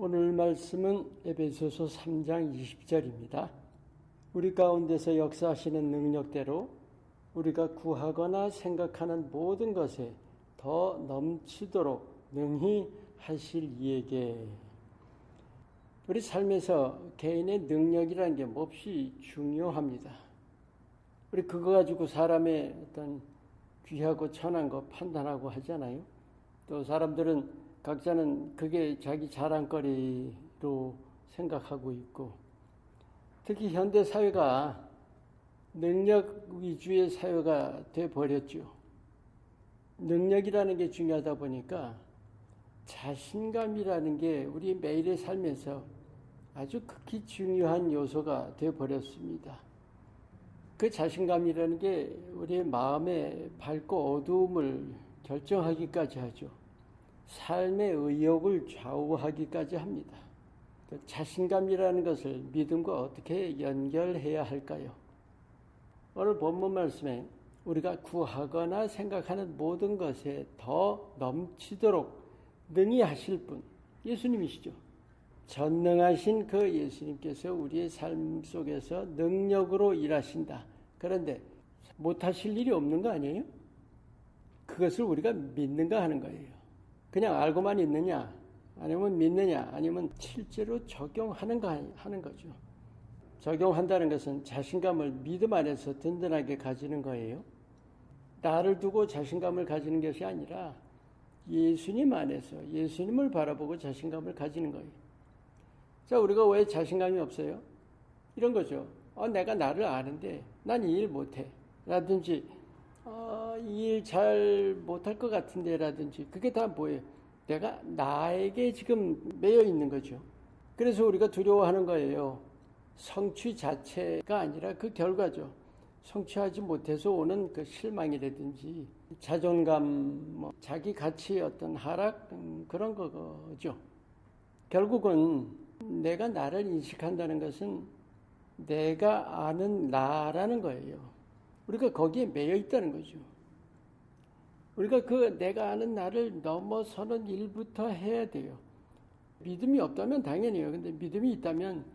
오늘 말씀은 에베소서 3장 20절입니다. 우리 가운데서 역사하시는 능력대로 우리가 구하거나 생각하는 모든 것에 더 넘치도록 능히 하실 이에게. 우리 삶에서 개인의 능력이라는 게 몹시 중요합니다. 우리 그거 가지고 사람의 어떤 귀하고 천한 거 판단하고 하잖아요. 또 사람들은 각자는 그게 자기 자랑거리로 생각하고 있고, 특히 현대 사회가 능력 위주의 사회가 돼버렸죠. 능력이라는 게 중요하다 보니까 자신감이라는 게 우리 매일의 삶에서 아주 극히 중요한 요소가 돼버렸습니다. 그 자신감이라는 게 우리의 마음의 밝고 어두움을 결정하기까지 하죠. 삶의 의욕을 좌우하기까지 합니다. 그 자신감이라는 것을 믿음과 어떻게 연결해야 할까요? 오늘 본문 말씀에 우리가 구하거나 생각하는 모든 것에 더 넘치도록 능히 하실 분, 예수님이시죠. 전능하신 그 예수님께서 우리의 삶 속에서 능력으로 일하신다. 그런데 못하실 일이 없는 거 아니에요? 그것을 우리가 믿는가 하는 거예요. 그냥 알고만 있느냐, 아니면 믿느냐, 아니면 실제로 적용하는가 하는 거죠. 적용한다는 것은 자신감을 믿음 안에서 든든하게 가지는 거예요. 나를 두고 자신감을 가지는 것이 아니라 예수님 안에서 예수님을 바라보고 자신감을 가지는 거예요. 자, 우리가 왜 자신감이 없어요? 이런 거죠. 내가 나를 아는데 난 이 일 못해. 라든지 이 일 잘 못할 것 같은데 라든지, 그게 다 뭐예요? 내가 나에게 지금 매여 있는 거죠. 그래서 우리가 두려워하는 거예요. 성취 자체가 아니라 그 결과죠. 성취하지 못해서 오는 그 실망이라든지 자존감, 자기 가치의 어떤 하락, 그런 거죠. 결국은 내가 나를 인식한다는 것은 내가 아는 나라는 거예요. 우리가 거기에 매여 있다는 거죠. 우리가 그 내가 아는 나를 넘어서는 일부터 해야 돼요. 믿음이 없다면 당연해요. 근데 믿음이 있다면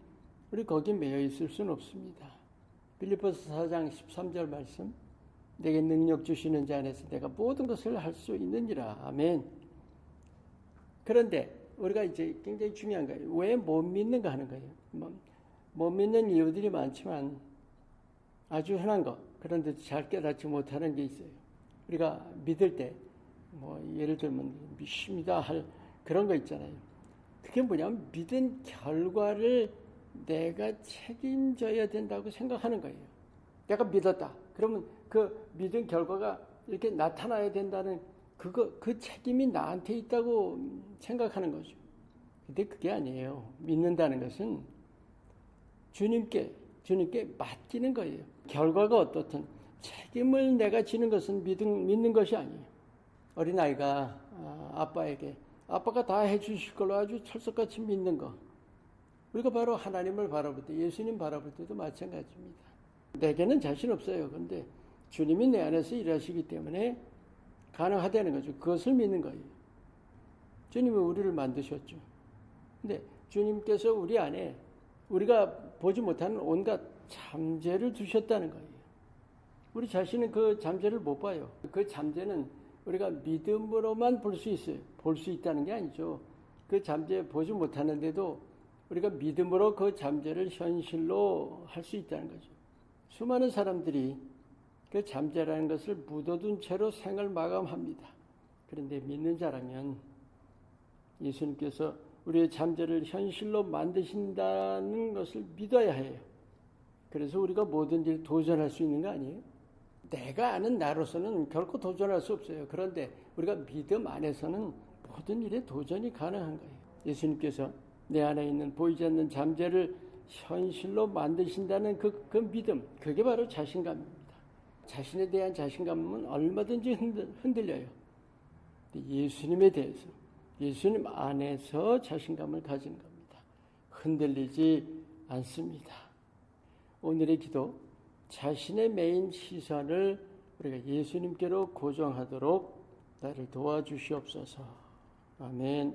우리 거기에 매여 있을 수는 없습니다. 빌립보서 4장 13절 말씀, 내게 능력 주시는 자 안에서 내가 모든 것을 할 수 있느니라. 아멘. 그런데 우리가 이제 굉장히 중요한 거예요. 왜 못 믿는가 하는 거예요. 못 믿는 이유들이 많지만 아주 흔한 거, 그런데 잘 깨닫지 못하는 게 있어요. 우리가 믿을 때, 예를 들면 믿습니다 할 그런 거 있잖아요. 그게 뭐냐면 믿은 결과를 내가 책임져야 된다고 생각하는 거예요. 내가 믿었다. 그러면 그 믿은 결과가 이렇게 나타나야 된다는 그 책임이 나한테 있다고 생각하는 거죠. 근데 그게 아니에요. 믿는다는 것은 주님께 맡기는 거예요. 결과가 어떻든 책임을 내가 지는 것은 믿는 것이 아니에요. 어린아이가 아빠에게 아빠가 다 해주실 걸로 아주 철석같이 믿는 거. 우리가 바로 하나님을 바라볼 때, 예수님 바라볼 때도 마찬가지입니다. 내게는 자신 없어요. 그런데 주님이 내 안에서 일하시기 때문에 가능하다는 거죠. 그것을 믿는 거예요. 주님이 우리를 만드셨죠. 근데 주님께서 우리 안에 우리가 보지 못하는 온갖 잠재를 두셨다는 거예요. 우리 자신은 그 잠재를 못 봐요. 그 잠재는 우리가 믿음으로만 볼 수 있어요. 볼 수 있다는 게 아니죠. 그 잠재 보지 못하는데도 우리가 믿음으로 그 잠재를 현실로 할 수 있다는 거죠. 수많은 사람들이 그 잠재라는 것을 묻어둔 채로 생을 마감합니다. 그런데 믿는 자라면 예수님께서 우리의 잠재를 현실로 만드신다는 것을 믿어야 해요. 그래서 우리가 뭐든지 도전할 수 있는 거 아니에요? 내가 아는 나로서는 결코 도전할 수 없어요. 그런데 우리가 믿음 안에서는 모든 일에 도전이 가능한 거예요. 예수님께서 내 안에 있는 보이지 않는 잠재를 현실로 만드신다는 그 믿음, 그게 바로 자신감입니다. 자신에 대한 자신감은 얼마든지 흔들려요. 근데 예수님에 대해서, 예수님 안에서 자신감을 가지는 겁니다. 흔들리지 않습니다. 오늘의 기도, 자신의 메인 시선을 우리가 예수님께로 고정하도록 나를 도와주시옵소서. 아멘.